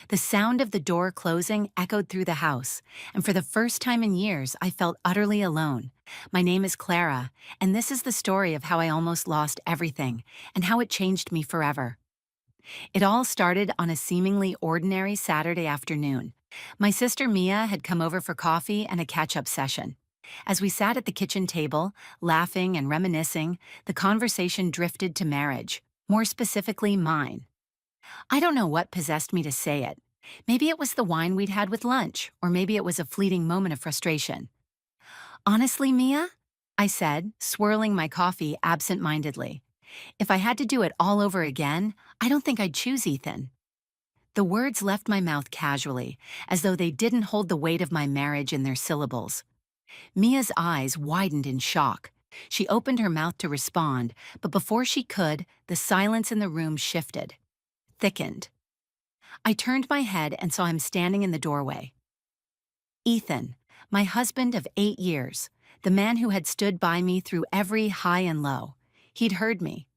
The sound of the door closing echoed through the house, and for the first time in years, I felt utterly alone. My name is Clara, and this is the story of how I almost lost everything and how it changed me forever. It all started on a seemingly ordinary Saturday afternoon. My sister Mia had come over for coffee and a catch-up session. As we sat at the kitchen table, laughing and reminiscing, the conversation drifted to marriage, more specifically mine. I don't know what possessed me to say it. Maybe it was the wine we'd had with lunch, or maybe it was a fleeting moment of frustration. Honestly, Mia, I said, swirling my coffee absent-mindedly, if I had to do it all over again, I don't think I'd choose Ethan. The words left my mouth casually, as though they didn't hold the weight of my marriage in their syllables. Mia's eyes widened in shock. She opened her mouth to respond, but before she could, the silence in the room shifted, thickened. I turned my head and saw him standing in the doorway. Ethan, my husband of 8 years, the man who had stood by me through every high and low. He'd heard me.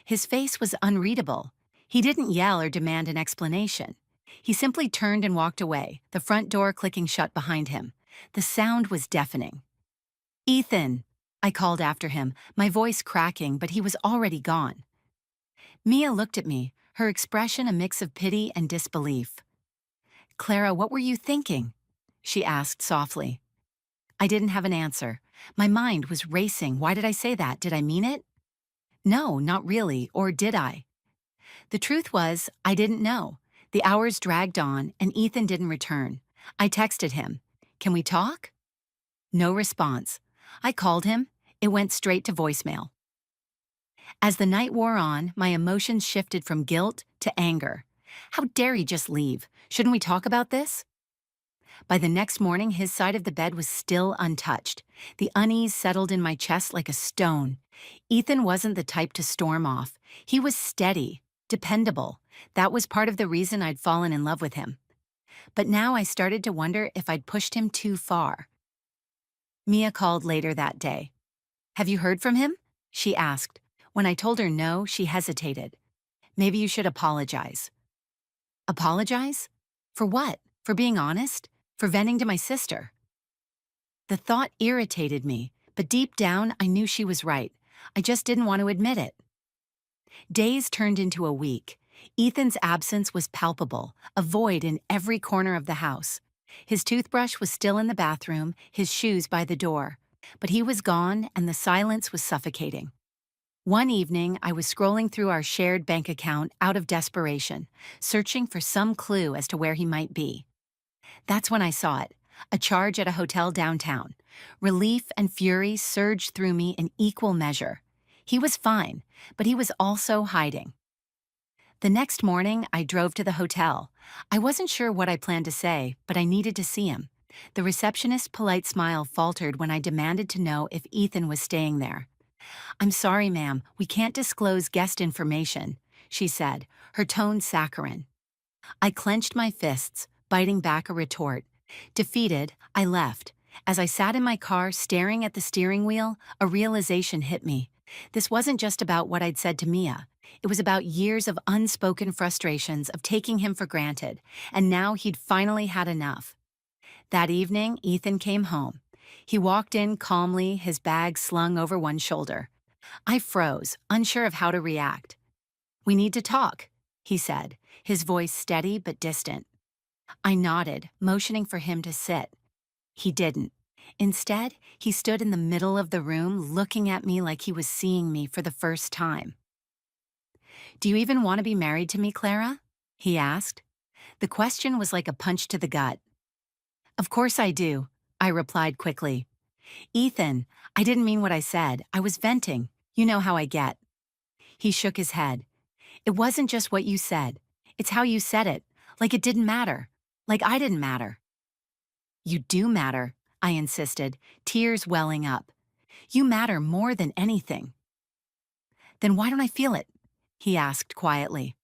His face was unreadable. He didn't yell or demand an explanation. He simply turned and walked away, the front door clicking shut behind him. The sound was deafening. "Ethan!" I called after him, my voice cracking, but he was already gone. Mia looked at me, her expression a mix of pity and disbelief. "Clara, what were you thinking?" she asked softly. I didn't have an answer. My mind was racing. Why did I say that? Did I mean it? No, not really, or did I? The truth was, I didn't know. The hours dragged on, and Ethan didn't return. I texted him, "Can we talk?" No response. I called him. It went straight to voicemail. As the night wore on, my emotions shifted from guilt to anger. How dare he just leave? Shouldn't we talk about this? By the next morning, his side of the bed was still untouched. The unease settled in my chest like a stone. Ethan wasn't the type to storm off. He was steady, dependable. That was part of the reason I'd fallen in love with him. But now I started to wonder if I'd pushed him too far. Mia called later that day. "Have you heard from him?" she asked. When I told her no, she hesitated. "Maybe you should apologize." Apologize? For what? For being honest? For venting to my sister? The thought irritated me, but deep down I knew she was right. I just didn't want to admit it. Days turned into a week. Ethan's absence was palpable, a void in every corner of the house. His toothbrush was still in the bathroom, his shoes by the door. But he was gone, and the silence was suffocating. One evening, I was scrolling through our shared bank account out of desperation, searching for some clue as to where he might be. That's when I saw it, a charge at a hotel downtown. Relief and fury surged through me in equal measure. He was fine, but he was also hiding. The next morning, I drove to the hotel. I wasn't sure what I planned to say, but I needed to see him. The receptionist's polite smile faltered when I demanded to know if Ethan was staying there. "I'm sorry, ma'am, we can't disclose guest information," she said, her tone saccharine. I clenched my fists, biting back a retort. Defeated, I left. As I sat in my car staring at the steering wheel, a realization hit me. This wasn't just about what I'd said to Mia. It was about years of unspoken frustrations of taking him for granted, and now he'd finally had enough. That evening, Ethan came home. He walked in calmly, his bag slung over one shoulder. I froze, unsure of how to react. "We need to talk," he said, his voice steady but distant. I nodded, motioning for him to sit. He didn't. Instead, he stood in the middle of the room, looking at me like he was seeing me for the first time. "Do you even want to be married to me, Clara?" he asked. The question was like a punch to the gut. "Of course I do," I replied quickly. "Ethan, I didn't mean what I said. I was venting. You know how I get." He shook his head. "It wasn't just what you said. It's how you said it. Like it didn't matter. Like I didn't matter." "You do matter," I insisted, tears welling up. "You matter more than anything." "Then why don't I feel it?" he asked quietly.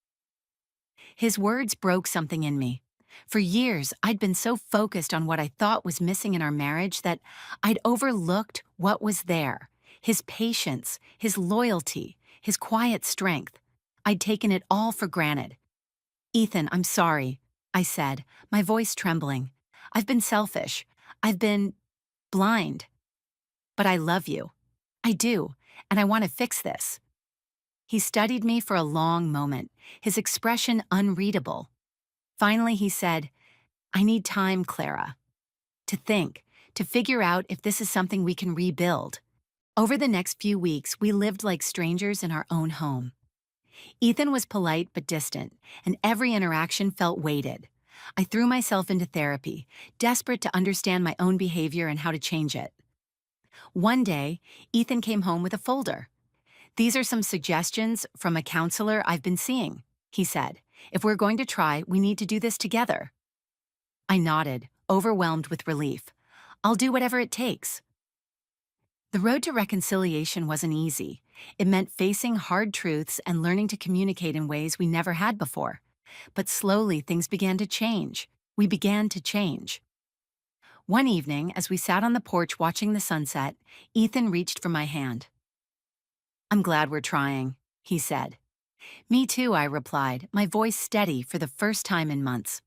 His words broke something in me. For years, I'd been so focused on what I thought was missing in our marriage that I'd overlooked what was there. His patience, his loyalty, his quiet strength. I'd taken it all for granted. "Ethan, I'm sorry." I said, my voice trembling. I've been selfish. I've been blind. But I love you. I do, and I want to fix this. He studied me for a long moment, his expression unreadable. Finally, he said, I need time, Clara, to think, to figure out if this is something we can rebuild. Over the next few weeks, we lived like strangers in our own home. Ethan was polite but distant, and every interaction felt weighted. I threw myself into therapy, desperate to understand my own behavior and how to change it. One day, Ethan came home with a folder. These are some suggestions from a counselor I've been seeing, he said. If we're going to try, we need to do this together. I nodded, overwhelmed with relief. I'll do whatever it takes. The road to reconciliation wasn't easy. It meant facing hard truths and learning to communicate in ways we never had before. But slowly, things began to change. We began to change. One evening, as we sat on the porch watching the sunset, Ethan reached for my hand. I'm glad we're trying, he said. Me too, I replied, my voice steady for the first time in months.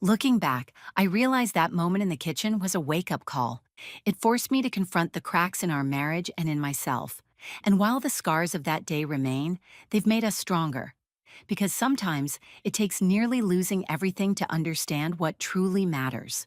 Looking back, I realized that moment in the kitchen was a wake-up call. It forced me to confront the cracks in our marriage and in myself. And while the scars of that day remain, they've made us stronger. Because sometimes it takes nearly losing everything to understand what truly matters.